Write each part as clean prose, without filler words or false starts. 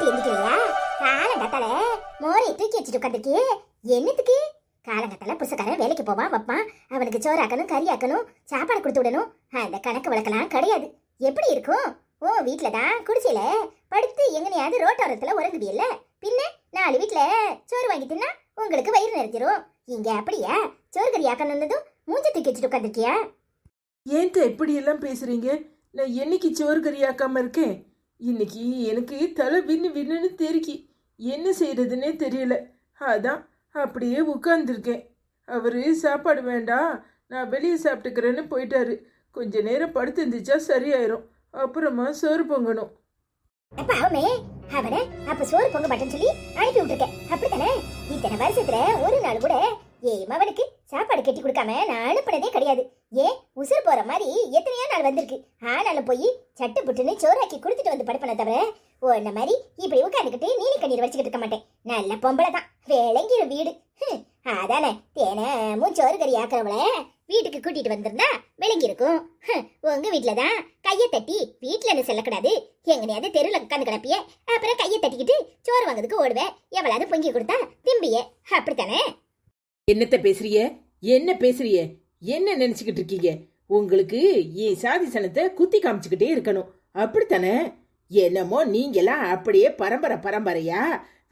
எந்திக்கலையா? காலங்கத்தால மோரை தூக்கி வச்சுட்டு உட்காந்துருக்கு. என்னத்துக்கு? காலங்கத்தால புருஷக்காரன் வேலைக்கு போவான் வைப்பான், அவனுக்கு சோறு ஆக்கணும், கறி ஆக்கணும், சாப்பாடு கொடுத்து விடணும். அந்த கணக்கு வழக்கெல்லாம் கிடையாது. எப்படி இருக்கும்? ஓ வீட்டுல தான் குடிசையில படுத்து எங்கனையாவது ரோட்டோரத்துல உறங்குதியல்ல, பின்ன 4 வீட்டுல சோறு வாங்கி தின்னா உங்களுக்கு வயிறு நிறைஞ்சிரும். இங்க அப்படியா? சோறு கறி ஆக்கணும்னதும் மூஞ்ச தூக்கி வச்சுட்டு உட்காந்துருக்கியா? ஏன் இப்படி எல்லாம் பேசுறீங்க? நான் என்னைக்கு சோறு கறி ஆக்காம இருக்கேன்? இன்னைக்கு எனக்கு தலை வின்னு வின்னுன்னு தெரிக்கி என்ன செய்யறதுன்னே தெரியல. அதான் அப்படியே உட்கார்ந்துருக்கேன். அவரு சாப்பாடு வேண்டாம், நான் வெளியே சாப்பிட்டுக்கிறேன்னு போயிட்டாரு. கொஞ்ச நேரம் படுத்து இருந்துச்சா சரியாயிரும். அப்புறமா சோறு பொங்கணும். பாவமே, அவனை அப்ப சோறு பொங்க மாட்டேன்னு சொல்லி அனுப்பி விட்டுருக்கேன், அப்படித்தானே? இத்தனை வருஷத்துல ஒரு நாள் கூட அவனுக்கு சாப்பாடு கட்டி கொடுக்காம நான் அனுப்புனதே கிடையாது. ஏன் உசுறு போற மாதிரி எத்தனையோ நாள் வந்திருக்கு. ஆனாலும் போய் சட்டு புட்டுன்னு சோறாக்கி கொடுத்துட்டு வந்து படுப்பன தவிர உன்ன மாதிரி இப்படி உட்காந்துக்கிட்டு நீலி கண்ணீர் வச்சுக்கிட்டு இருக்க மாட்டேன். நல்ல பொம்பளை தான், விளங்கிற வீடு. அதானே தினமும் சோறு கறி ஆக்குறவள வீட்டுக்கு கூட்டிட்டு வந்திருந்தா விளங்கி இருக்கும். உங்க வீட்டுலதான் கையை தட்டி வீட்டுல செல்லக்கூடாது, எங்கனையாவது தெருவில் உட்காந்து கிடப்பிய, அப்புறம் கையை தட்டிக்கிட்டு சோறு வாங்குறதுக்கு ஓடுவேன். எவ்வளவு பொங்கி கொடுத்தா திம்பிய, அப்படித்தானே? என்னத்த பேசுறிய? என்ன பேசுறிய? என்ன நினைச்சுக்கிட்டு இருக்கீங்க? உங்களுக்கு என் சாதி சனத்தை குத்தி காமிச்சுக்கிட்டே இருக்கணும், அப்படித்தானே? என்னமோ நீங்கெல்லாம் அப்படியே பரம்பரையா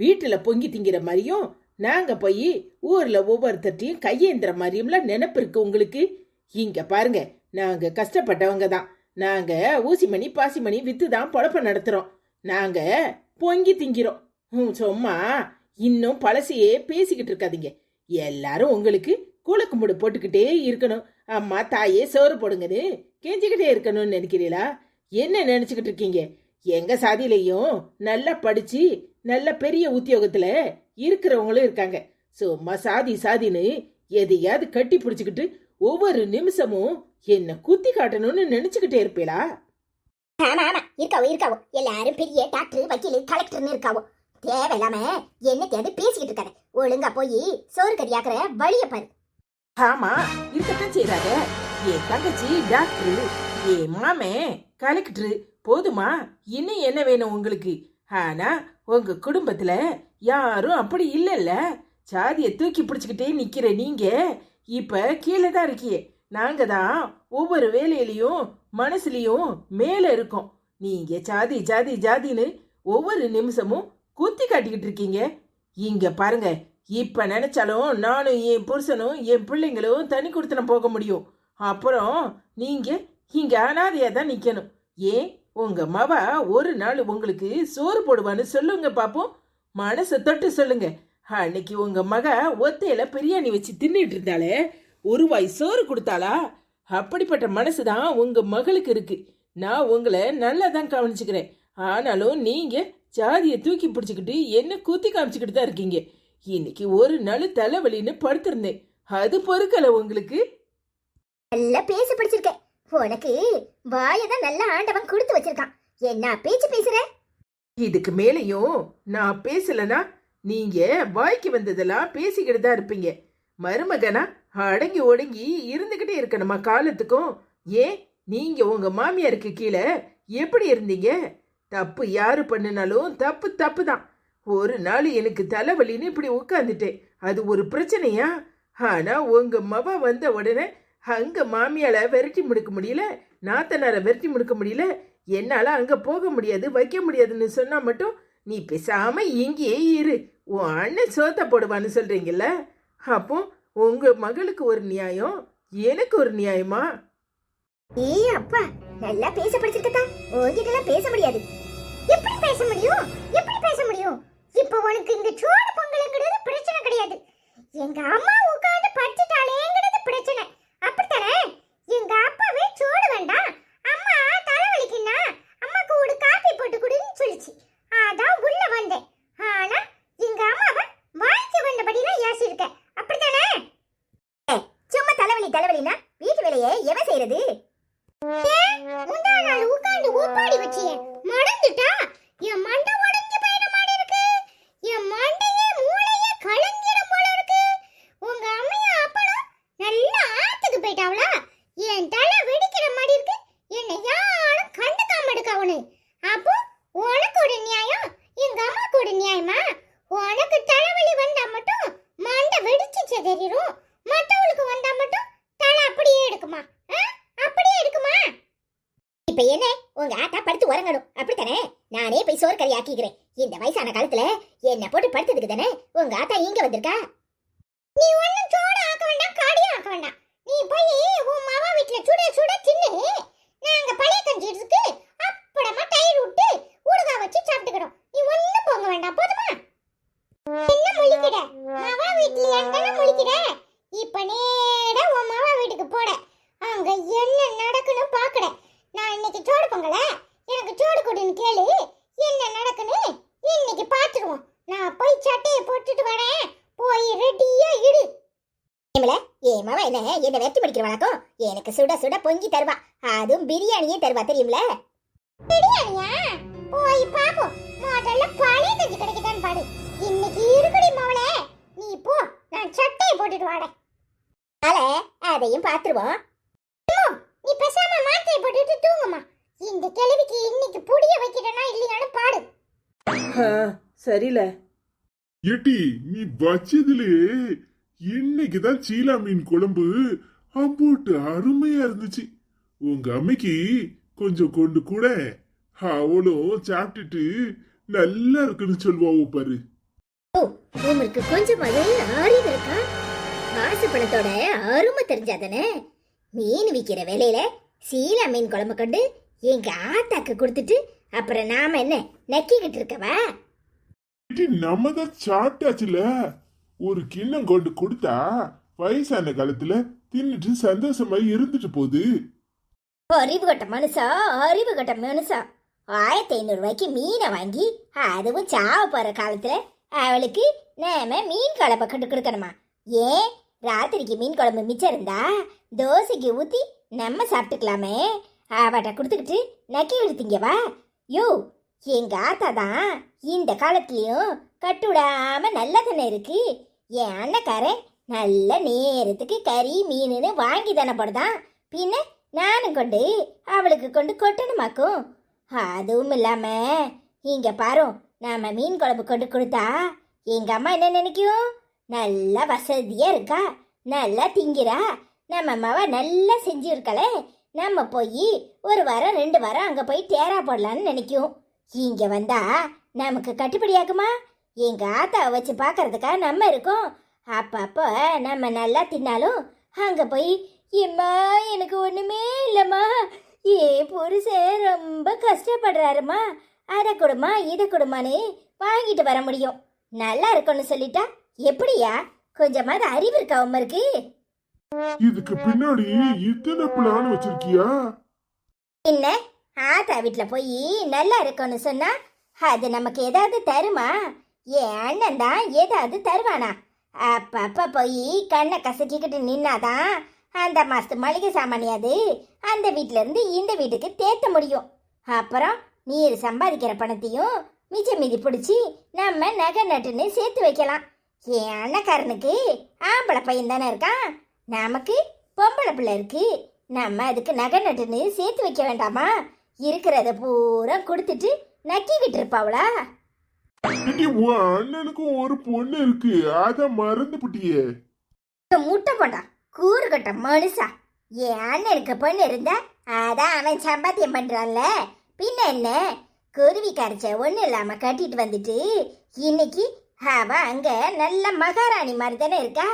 வீட்டுல பொங்கி திங்கிற மாதிரியும், நாங்க போய் ஊர்ல ஒவ்வொருத்தட்டையும் கையேந்திர மாதிரியும்லாம் நினைப்பு இருக்கு உங்களுக்கு. இங்க பாருங்க, நாங்க கஷ்டப்பட்டவங்க தான். நாங்க ஊசிமணி பாசிமணி வித்து தான் பொழப்ப நடத்துறோம். நாங்க பொங்கி திங்கிறோம். சும்மா இன்னும் பழசையே பேசிக்கிட்டு இருக்காதீங்க. எல்லாரும் உங்களுக்கு கூலக்கும்பிடு போட்டுக்கிட்டே இருக்கணும், அம்மா தாயே சோறு போடுங்கன்னு கெஞ்சிக்கிட்டே இருக்கணும்னு நினைக்கிறீங்களா? என்ன நினைச்சுக்கிட்டு இருக்கீங்க? எங்க சாதியிலையும் நல்லா படிச்சு நல்ல பெரிய உத்தியோகத்துல இருக்கிறவங்களும் இருக்காங்க. சும்மா சாதின்னு எதையாவது கட்டி பிடிச்சுக்கிட்டு ஒவ்வொரு நிமிஷமும் என்ன குத்தி காட்டணும்னு நினைச்சுக்கிட்டே இருப்பீங்களா? ஆமா ஆமா, இருக்காவோ எல்லாரும் பெரிய டாக்டர் வக்கீல் கலெக்டர்னு இருக்காவோ. தேவையில்லாம என்னத்தையாவது பேசிக்கிட்டு இருக்காரு. ஒழுங்கா போய் சோறு கறி ஆக்குற வழிய பாரு. ஆமா, இருக்கத்தான் செய்யறாங்க. என் தங்கச்சி டாக்டர், என் மாமே கலெக்டர். போதுமா? இன்னும் என்ன வேணும் உங்களுக்கு? ஆனா உங்க குடும்பத்துல யாரும் அப்படி இல்லைல்ல. சாதியை தூக்கி பிடிச்சுக்கிட்டே நிக்கிற நீங்க இப்ப கீழே தான் இருக்கியே. நாங்க தான் ஒவ்வொரு வேலையிலையும் மனசுலயும் மேல இருக்கோம். நீங்க ஜாதின்னு ஒவ்வொரு நிமிஷமும் குத்தி காட்டிக்கிட்டு இருக்கீங்க. இங்க பாருங்க, இப்ப நினைச்சாலும் நானும் என் புருஷனும் என் பிள்ளைங்களும் தனி கொடுத்தன போக முடியும். அப்புறம் நீங்க இங்க அனாதையா தான் நிக்கணும். ஏன் உங்க மவ ஒரு நாள் உங்களுக்கு சோறு போடுவான்னு சொல்லுங்க பாப்போம். மனசை தொட்டு சொல்லுங்க. அன்னைக்கு உங்க மக ஒத்தையில பிரியாணி வச்சு தின்னுட்டு இருந்தாலே, ஒரு வாய் சோறு கொடுத்தாளா? அப்படிப்பட்ட மனசுதான் உங்க மகளுக்கு இருக்கு. நான் உங்களை நல்லா தான் கவனிச்சுக்கிறேன். ஆனாலும் நீங்க ஜாதியை தூக்கி பிடிச்சுக்கிட்டு என்ன குத்தி காமிச்சுக்கிட்டு தான் இருக்கீங்க. இன்னைக்கு ஒரு நாள் தலைவலின்னு படுத்திருந்தேன், அது பொறுக்கல உங்களுக்கு. நல்லா பேச படிச்சிருக்கேன். உனக்கு வாயதான் நல்ல ஆண்டவன் கொடுத்து வச்சிருக்கான். என்ன பேச்சு பேசுற? இதுக்கு மேலையும் நான் பேசலனா நீங்க வாய்க்கு வந்ததெல்லாம் பேசிக்கிட்டு தான் இருப்பீங்க. மருமகனா அடங்கி ஒடுங்கி இருந்துகிட்டே இருக்கணுமா காலத்துக்கும்? ஏன் நீங்க உங்க மாமியாருக்கு கீழே எப்படி இருந்தீங்க? தப்பு யாரு பண்ணினாலும் தப்பு தான். ஒரு நாள் எனக்கு தலைவலின்னு இப்படி உட்காந்துட்டேன், அது ஒரு பிரச்சனையா? ஆனா உங்க மவ வந்த உடனே அங்க மாமியால விரட்டி முடுக்க முடியல, நாத்தனார விரட்டி முடுக்க முடியல, என்னால அங்க போக முடியாது வைக்க முடியாதுன்னு சொன்னா மட்டும் நீ பேசாம இங்கேயே இரு, உன் அண்ணன் சோத்த போடுவான்னு சொல்றீங்கல்ல. அப்போ உங்க மகளுக்கு ஒரு நியாயம், எனக்கு ஒரு நியாயமா? ஏ அப்பா, நல்லா பேச படிச்சிருக்கா. உன்கிட்ட பேச முடியாது. எப்படி பேச முடியும்? இப்போ உனக்கு இந்த சோறு பொங்கலுங்கிறது பிரச்சனை கிடையாது. எங்க அம்மா உட்கார்ந்து படிச்சிட்டாலேங்கிறது பிரச்சனை, அப்படித்தானே? எங்க அப்பாவே சோறு வேண்டாம், அம்மா தலைவலிக்குன்னா அம்மாக்கு ஒரு காப்பி போட்டு கொடுன்னு சொல்லிச்சு. அதான் உள்ள வந்தேன். ஆனா எங்க அம்மாவை வாய்க்கு வந்தபடிலாம் ஏசிருக்க, அப்படித்தானே? சும்மா தலைவலினா வீட்டு வேலையை எவன் செய்யறது? முந்தா நாள் உட்கார்ந்து ஊப்பாடி வச்சியே மடந்து உங்க ஆத்தா படுத்து உறங்கணும் அப்படித்தானே? நானே போய் சோறு கறி ஆக்கிக்கிறேன். இந்த வயசான காலத்துல என்ன போட்டு படுத்ததுக்கு தானே உங்க ஆத்தா இங்க வந்திருக்கா. நீ ஒண்ணும் சோறு ஆக்க வேண்டாம், காடியும் ஆக்க வேண்டாம். நீ போய் உன் மாமா வீட்டுல சுட சுட தின்னு, நாங்க பழைய கஞ்சி இருக்கு அப்புறமா தயிர் விட்டு ஊறுகாய் வச்சு சாப்பிட்டுக்கிறோம். நீ ஒண்ணும் போங்க வேண்டாம், போதுமா? என்ன முழிக்கிற? மாமா வீட்டுல எங்கன முழிக்கிற? இப்ப நேரா உன் மாமா வீட்டுக்கு போட, அங்க என்ன நடக்குன்னு பாக்குற. நான் இன்னைக்கு சோறு பொங்கல, எனக்கு சோறு கொடுன்னு கேளு. என்ன நடக்குன்னு இன்னைக்கு பாத்துருவோம். நான் போய் சட்டையை போட்டுட்டு வரேன், போய் ரெடியா இரு. ஏன் மாமா என்ன வெட்டி படிக்கிற வழக்கம்? எனக்கு சுட சுட பொங்கி தருவா, அதுவும் பிரியாணியே தருவா, தெரியும்ல? பிரியாணியா? போய் பாப்போம். முதல்ல பழைய கஞ்சி கிடைக்குதான்னு பாரு. இன்னைக்கு இருக்குடி மாவளே, நீ போ, நான் சட்டையை போட்டுட்டு வரேன். அதையும் பாத்துருவோம். நீ பேசாம மாத்திரை போட்டுட்டு தூங்குமா. இந்த கிழவிக்கு இன்னைக்கு புடிய வைக்கிறனா இல்லையான்னு பாடு. சரில. ஏட்டி, நீ வச்சதுலே இன்னைக்குதான் சீலா மீன் குழம்பு அம்போட்டு அருமையா இருந்துச்சு. உங்க அம்மைக்கு கொஞ்சம் கொண்டு கூட, அவளும் சாப்பிட்டுட்டு நல்லா இருக்குன்னு சொல்லுவாவோ பாரு. உங்களுக்கு கொஞ்சம் அறிவு இருக்கா? காசு பணத்தோட அருமை தெரிஞ்சாதானே மீன் விக்கிற வேலையில சீலா மீன் குழம்பு கொண்டு எங்க ஆத்தாக்கு கொடுத்துட்டு அப்புறம் நாம என்ன நக்கிக்கிட்டு இருக்கவா? ஏட்டி, நம்ம தான் சாப்பிட்டாச்சுல. ஒரு கிண்ணம் கொண்டு கொடுத்தா வயசான காலத்துல தின்னுட்டு சந்தோஷமா இருந்துட்டு போகுது. அறிவு கட்ட மனுஷா, அறிவு கட்ட மனுஷா. 1500 ரூபாய்க்கு மீனை வாங்கி, அதுவும் சாவ போற காலத்துல அவளுக்கு நாம மீன் குழம்பு கண்டு கொடுக்கணுமா? ஏன் ராத்திரிக்கு மீன் குழம்பு மிச்சம் இருந்தா தோசைக்கு ஊத்தி நம்ம சாப்பிட்டுக்கலாமே. அவட்ட கொடுத்துக்கிட்டு நக்கி விடுத்தீங்கவா? யோ, எங்க ஆத்தா தான் இந்த காலத்துலயும் கட்டுவிடாம நல்லா தானே இருக்கு. என் அண்ணக்காரன் நல்ல நேரத்துக்கு கறி மீனுன்னு வாங்கி தானே போடுதான். பின்ன நானும் கொண்டு அவளுக்கு கொண்டு கொட்டணுமாக்கும். அதுவும் இல்லாம இங்க பாரு, நாம மீன் குழம்பு கொண்டு கொடுத்தா எங்க அம்மா என்ன நினைக்கும்? நல்லா வசதியா இருக்கா, நல்லா திங்கிறா, நம்ம அம்மாவை நல்லா செஞ்சு இருக்கலே, நம்ம போய் 1 வாரம் 2 வாரம் அங்க போய் டேரா போடலான்னு நினைக்கும். இங்க வந்தா நமக்கு கட்டுப்படியாகுமா? எங்க ஆத்தாவை வச்சு பாக்குறதுக்கா நம்ம இருக்கோம். அப்பப்ப நம்ம நல்லா தின்னாலும் அங்க போய், எம்மா எனக்கு ஒண்ணுமே இல்லம்மா, ஏன் புருஷன் ரொம்ப கஷ்டப்படுறாருமா, அதை கொடுமா இதை கொடுமான்னு வாங்கிட்டு வர முடியும். நல்லா இருக்கும்னு சொல்லிட்டா எப்படியா? கொஞ்சமாவது அறிவு இருக்கா உமருக்கு? இதுக்கு பின்னாடி இத்தனை பிளான் வச்சிருக்கியா? என்ன ஆத்தா வீட்டுல போய் நல்லா இருக்கும்னு சொன்னா அது நமக்கு ஏதாவது தருமா? என் அண்ணன் தான் ஏதாவது தருவானா? அப்பப்ப போய் கண்ணை கசக்கிக்கிட்டு நின்னாதான் அந்த மாசத்து மளிகை சாமானியாது அந்த வீட்டுல இருந்து இந்த வீட்டுக்கு தேத்த முடியும். அப்புறம் நீர் சம்பாதிக்கிற பணத்தையும் மிச்சம் மீதி பிடிச்சி நம்ம நகை நட்டுன்னு சேர்த்து வைக்கலாம். என் அண்ணக்காரனுக்கு ஆம்பளை பையன் தானே இருக்கான், நமக்கு பொம்பளை பிள்ளை இருக்கு. நம்ம அதுக்கு நகை நட்டுன்னு சேர்த்து வைக்க வேண்டாமா? இருக்கிறத பூரா கொடுத்துட்டு நக்கிக்கிட்டு இருப்பாவளா? ஏட்டி, உன் அண்ணனுக்கும் ஒரு பொண்ணு இருக்கு, அத மறந்து புட்டியே. முட்டை போட்டா கூறு கட்ட மனுஷா. என் அண்ணனுக்கு பொண்ணு இருந்தா அதான் அவன் சம்பாத்தியம் பண்றான்ல, பின்ன என்ன? குருவி கரைச்ச ஒண்ணு இல்லாம கட்டிட்டு வந்துட்டு இன்னைக்கு அவ அங்க நல்ல மகாராணி மாதிரி தானே இருக்கா.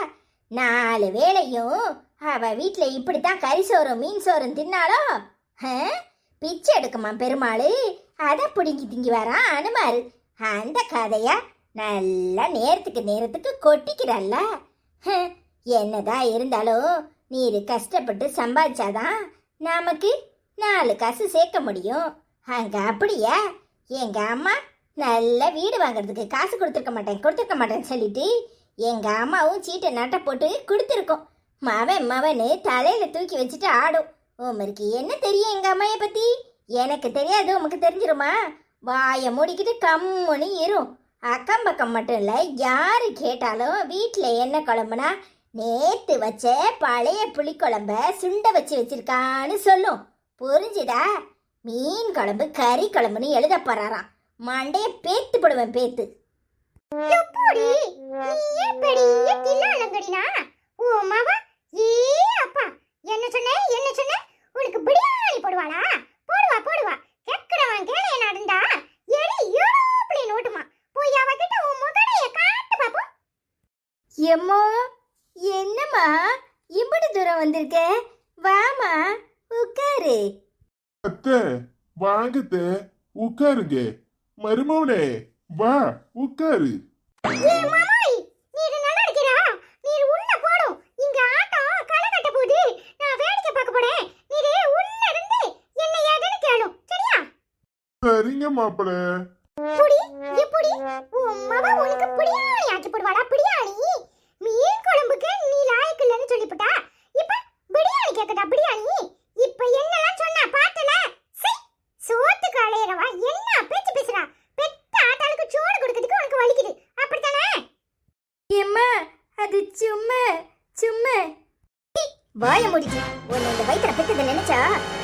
4 வேளையும் அவ வீட்டுல இப்படித்தான் கறி சோறும் மீன் சோறும் தின்னாலோ? பிச்சை எடுக்குமா பெருமாள், அதை பிடுங்கி திங்கி வரான் அனுமாரு. அந்த கதையா நல்லா நேரத்துக்கு கொட்டிக்கிறாள்ல. என்னதான் இருந்தாலும் நீர் கஷ்டப்பட்டு சம்பாதிச்சாதான் நமக்கு 4 காசு சேர்க்க முடியும். அங்க அப்படியா? எங்க அம்மா நல்ல வீடு வாங்குறதுக்கு காசு கொடுத்துருக்க மாட்டேன்னு சொல்லிட்டு எங்க அம்மாவும் சீட்டை நட்டை போட்டு கொடுத்துருக்கோம். மவன்னு தலையில தூக்கி வச்சுட்டு ஆடும். உமருக்கு என்ன தெரியும் எங்க அம்மைய பத்தி? எனக்கு தெரியாது, உமக்கு தெரிஞ்சிருமா? வாயை மூடிக்கிட்டு கம்முன்னு இரும். அக்கம் பக்கம் மட்டும் இல்ல, யாரு கேட்டாலும் வீட்டுல என்ன குழம்புனா நேத்து வச்ச பழைய புளிக்குழம்ப சுண்ட வச்சிருக்கான்னு சொல்லும். புரிஞ்சுதா? மீன் குழம்பு கறி குழம்புன்னு எழுத போறாராம். மண்டைய பேத்து போடுவேன் பேத்து. என்ன சொன்ன உனக்கு பிரியாணி போடுவாளா? போடுவா கேக்குறவன் கேளைய நடந்தா எடி யூரோப்ல நோட்டுமா போய் அவகிட்ட உன் முகடைய காட்டு பாப்போம். எம்மோ என்னம்மா இப்படி தூரம் வந்திருக்க? வாமா உட்காரு. அத்தை வாங்கத்த உட்காருங்க. மருமவனே வா உட்காரு. ஏய் மாமாய், நீர் நல்லா இருக்கிறா? நீர் உள்ள போடும். இங்க ஆட்டம் களை கட்ட போகுது. நான் வேடிக்கை பார்க்க போறேன். நீர் உள்ள இருந்து என்ன ஏதுன்னு கேளும். சரியா? சரிங்க மாப்பிள. புடி எப்படி உன் மவ உனக்கு பிரியாணி ஆக்கி போடுவாடா. பிரியாணி மீன் குழம்புக்கு நீ லாயக்கு இல்லைன்னு சொல்லிவிட்டா. இப்ப பிரியாணி கேக்குதா? பிரியாணி இப்ப என்னலாம் சொன்னா பார்த்தல? சோத்துக்கு அலையறவா என்ன பேச்சு பேசுறா? பெத்த ஆட்டாளுக்கு சோறு கொடுக்கிறதுக்கு உனக்கு வலிக்குது அப்படித்தானே? ஏம்மா அது சும்மா சும்மா வாய மூடிட்டு உன்னை இந்த வயித்துல பெத்ததை நினைச்சா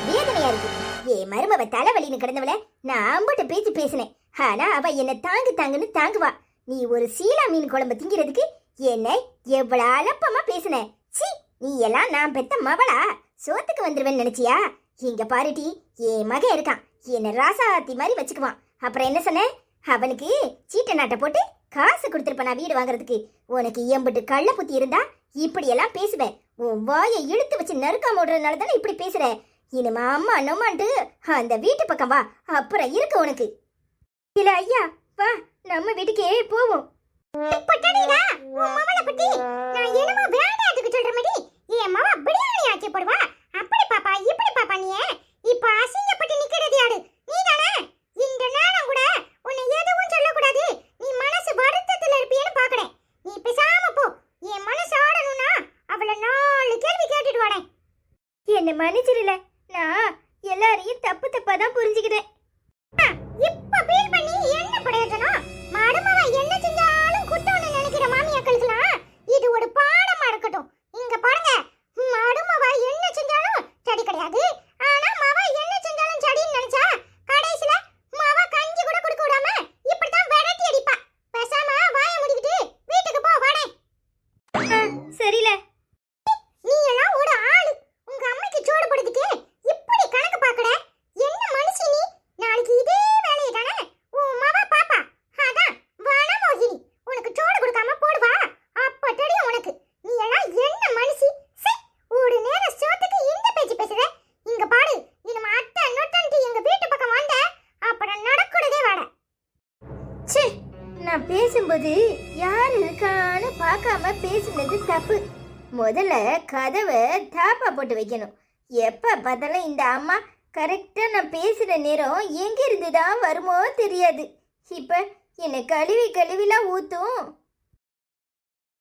வேதனையா இருக்கு. ஏ மருமவ தலைவலின்னு கிடந்தவள நான் அம்பட்ட பேச்சு பேசினேன். ஆனா அவ என்ன தாங்குன்னு தாங்குவா. நீ ஒரு சீலா மீன் குழம்பு திங்கிறதுக்கு என்னை எவ்வளவு அலப்பமா பேசின. சி, நீ எல்லாம் நான் பெத்த மவளா? சோத்துக்கு வந்துருவேன்னு நினைச்சியா? இங்க பாருட்டி, என் மகன் இருக்கான், என்ன ராசாத்தி மாதிரி வச்சுக்குவான். அப்புறம் என்ன சொன்ன? அவனுக்கு சீட்டை நாட்டை போட்டு காசு கொடுத்துருப்ப நான் வீடு வாங்குறதுக்கு. உனக்கு எம்பிட்டு கள்ள புத்தி இருந்தா இப்படி எல்லாம் பேசுவேன். உன் வாயை இழுத்து வச்சு நறுக்காம விடுறதுனால தானே இப்படி பேசுற. இனிமே அம்மா நம்மான்ட்டு அந்த வீட்டு பக்கம் வா, அப்புறம் இருக்கு உனக்கு. இல்ல ஐயா, வா நம்ம வீட்டுக்கே போவோம். அப்படி பாப்பா இப்படி பாப்பா நீ இப்ப அசிங்கப்பட்டு நிக்கிறது யாரு? நீதானே? இந்த நேரம் கூட உன்னை எதுவும் சொல்லக்கூடாது. நீ மனசு வருத்தத்துல இருப்பியன்னு பாக்குறேன். நீ பேசாம போ. என் மனசு ஆடணும்னா அவளை 4 கேள்வி கேட்டுட்டு வாடேன். என்ன மன்னிச்சிடல, நான் எல்லாரையும் தப்பு தப்பா தான் புரிஞ்சுக்கிட்டேன். இப்ப ஃபீல் பண்ணி என்ன பிரயோஜனம்? மருமவ என்ன செஞ்சாலும் குத்தம்னு நினைக்கிற மாமியாக்களுக்குலாம் இது ஒரு பாடமா இருக்கட்டும். இங்க பாருங்க, மருமவ என்ன செஞ்சாலும் சரி கிடையாது. ஆனா மவ என்ன செஞ்சாலும் சரின்னு நினைச்சா கடைசில மவ கஞ்சி கூட குடிக்க விடாம இப்படிதான் விரட்டி அடிப்பா. பேசாம வாயை மூடிக்கிட்டு வீட்டுக்கு போ வாடே. சரில, நீ எல்லாம் ஒரு ஆளு. உங்க அம்மைக்கு சோறு போடுறதுக்கு இப்படி கணக்கு பாக்குற? என்ன மனுஷி நீ? நாளைக்கு இதே வேலையை தானே உன் மவ பாப்பா. அதான் வனமோகினி உனக்கு சோறு கொடுக்காம போடுவா. அப்ப தெரியும் உனக்கு. நீ எல்லாம் என்ன மனுஷி? ஒரு நேரம் சோத்துக்கு இந்த பேச்சு பேசுற. இங்க பாரு, இனிமே அத்தை நொட்டன்ட்டு எங்க வீட்டு பக்கம் வந்த அப்புறம் நடக்குறதே வாட. ச்சே, நான் பேசும்போது யார் இருக்கான்னு பார்க்காம பேசுனது தப்பு. முதல்ல கதவை தாப்பா போட்டு வைக்கணும். எப்ப பார்த்தாலும் இந்த அம்மா கரெக்டா நான் பேசுற நேரம் எங்க இருந்துதான் வருமோ தெரியாது. இப்ப என்ன கழுவிலாம் ஊத்தும்.